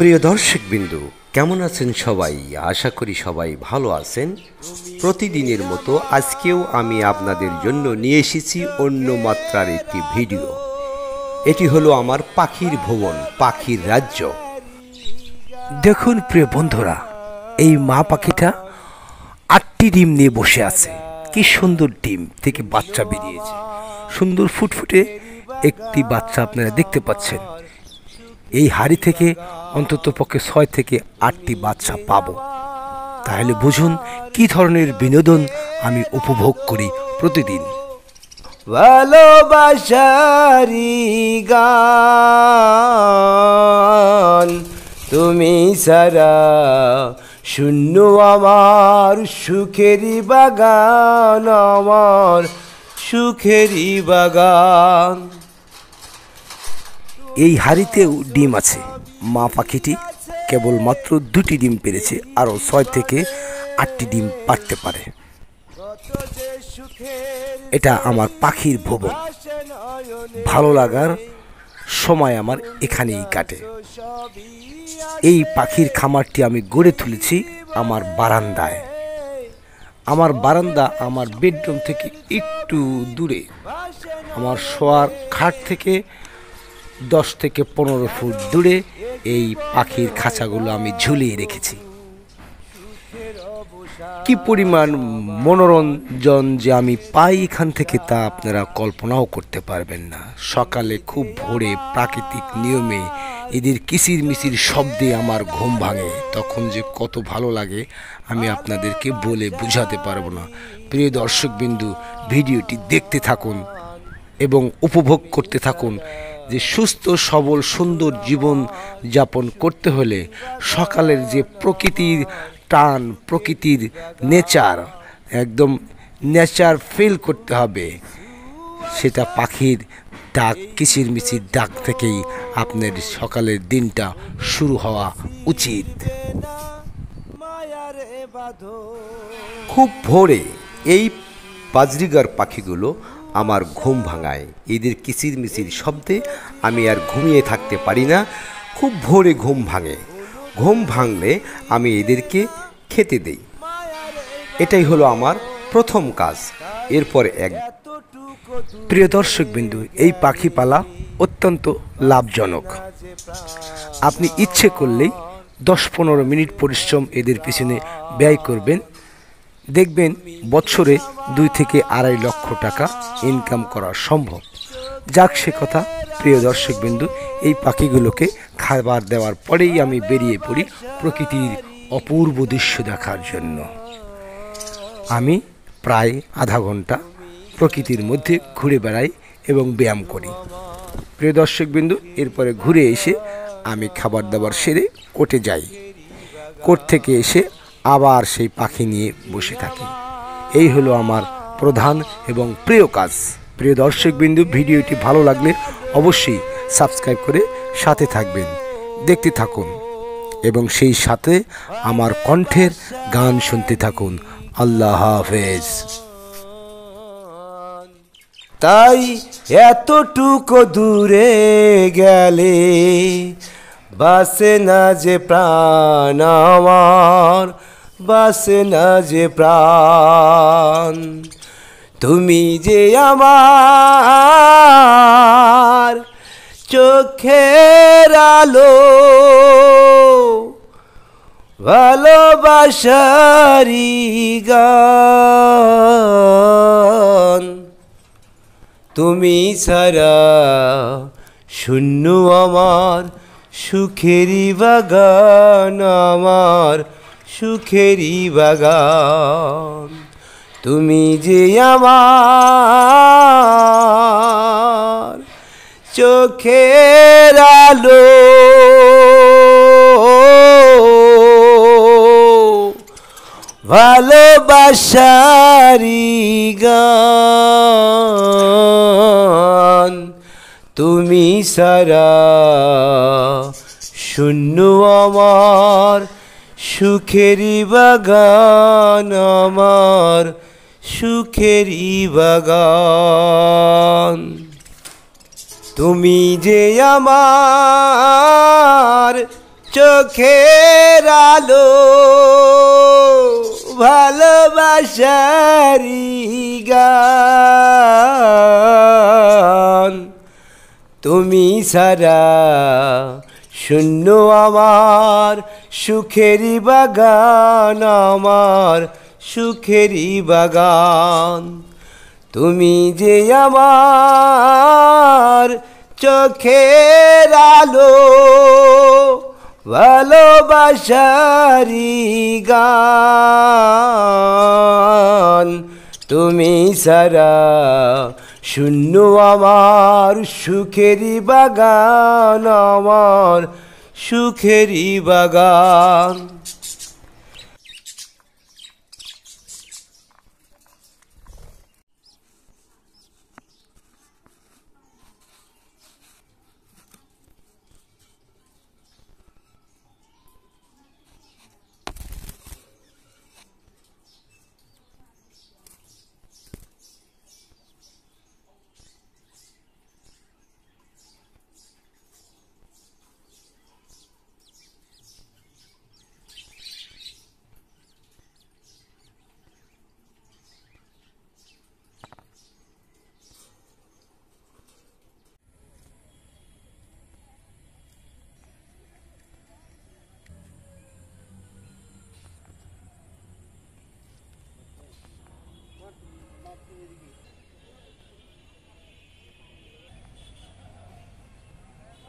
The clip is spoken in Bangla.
প্রিয় দর্শকবৃন্দু, কেমন আছেন সবাই? আশা করি সবাই ভালো আছেন। প্রতিদিনের মতো আজকেও আমি আপনাদের জন্য নিয়ে এসেছি অন্য মাত্রার একটি ভিডিও। এটি হলো আমার পাখির ভুবন, পাখির রাজ্য। দেখুন প্রিয় বন্ধুরা, এই মা পাখিটা 8টি ডিম নিয়ে বসে আছে। কি সুন্দর ডিম থেকে বাচ্চা বেরিয়েছে, সুন্দর ফুটফুটে একটি বাচ্চা আপনারা দেখতে পাচ্ছেন। এই হাড়ি থেকে অন্তত পক্ষে 6 থেকে 8টি বাচ্চা পাবো। তাহলে বুঝুন কি ধরনের বিনোদন আমি উপভোগ করি প্রতিদিন। ভালোবাসারি গান তুমি সারা শূন্য আমার সুখেরই বাগান, আমার সুখেরই বাগান। এই হাড়িতেও ডিম আছে। মা পাখিটি কেবলমাত্র 2টি ডিম পেরেছে, আরও 6 থেকে 8টি ডিম পারতে পারে। এটা আমার পাখির ভুবন। ভালো লাগার সময় আমার এখানেই কাটে। এই পাখির খামারটি আমি গড়ে তুলেছি আমার বারান্দায়। আমার বারান্দা আমার বেডরুম থেকে একটু দূরে। আমার শোয়ার খাট থেকে 10 থেকে 15 ফুট দূরে এই পাখির খাঁচাগুলো আমি ঝুলিয়ে রেখেছি। কি পরিমাণ মনোরঞ্জন যে আমি পাই এখান থেকে তা আপনারা কল্পনাও করতে পারবেন না। সকালে খুব ভোরে প্রাকৃতিক নিয়মে এদের কিচির মিচির শব্দে আমার ঘুম ভাঙে। তখন যে কত ভালো লাগে আমি আপনাদেরকে বলে বোঝাতে পারবো না। প্রিয় দর্শকবিন্দু, ভিডিওটি দেখতে থাকুন এবং উপভোগ করতে থাকুন। যে সুস্থ সবল সুন্দর জীবন যাপন করতে হলে সকালের যে প্রকৃতির টান, প্রকৃতির নেচার, একদম নেচার ফিল করতে হবে। সেটা পাখির ডাক, কিচির মিচির ডাক থেকেই আপনার সকালের দিনটা শুরু হওয়া উচিত। খুব ভোরে এই বাজরিগার পাখিগুলো আমার ঘুম ভাঙায়। এদের কিচির মিচির শব্দে আমি আর ঘুমিয়ে থাকতে পারি না। খুব ভোরে ঘুম ভাঙে। ঘুম ভাঙলে আমি এদেরকে খেতে দেই। এটাই হলো আমার প্রথম কাজ। এরপর প্রিয় দর্শকবিন্দু, এই পাখি পালা অত্যন্ত লাভজনক। আপনি ইচ্ছে করলেই 10-15 মিনিট পরিশ্রম এদের পিছনে ব্যয় করবেন, দেখবেন বছরে 2 থেকে 2.5 লক্ষ টাকা ইনকাম করা সম্ভব। যাক সে কথা। প্রিয় দর্শকবিন্দু, এই পাখিগুলোকে খাবার দেওয়ার পরেই আমি বেরিয়ে পড়ি প্রকৃতির অপূর্ব দৃশ্য দেখার জন্য। আমি প্রায় আধা ঘন্টা প্রকৃতির মধ্যে ঘুরে বেড়াই এবং ব্যায়াম করি। প্রিয় দর্শকবিন্দু, এরপরে ঘুরে এসে আমি খাবার দাবার সেরে কোর্টে যাই। কোর্ট থেকে এসে আবার সেই পাখি নিয়ে বসে থাকি। এই হলো আমার প্রধান এবং প্রিয় কাজ। প্রিয় দর্শকবিন্দু, ভিডিওটি ভালো লাগলে অবশ্যই সাবস্ক্রাইব করে সাথে থাকবেন, দেখতে থাকুন এবং সেই সাথে আমার কণ্ঠের গান শুনতে থাকুন। আল্লাহ হাফেজ। তাই এতটুকু দূরে গেলে বাসে না যে প্রাণ আমার, বাসে না যে প্রাণ। তুমি যে আমার চোখের আলো, ভালোবাসারি গান তুমি ছাড়া শূন্য আমার সুখেরই বাগান, আমার সুখেরই বাগান। তুমি যে আমার চোখের আলো, ভালোবাসারি গান তুমি সারা শূন্য আমার সুখেরই বাগান, আমার সুখেরই বাগান। তুমি যে আমার চোখের আলো ভালোবাসারি গান তুমি ছাড়া শূন্য আমার সুখেরই বাগান আমার সুখেরই বাগান তুমি যে আমার চোখের আলো ভালোবাসারি গান তুমি ছাড়া শূন্য আমার সুখেরই বাগান আমার সুখেরই বাগান।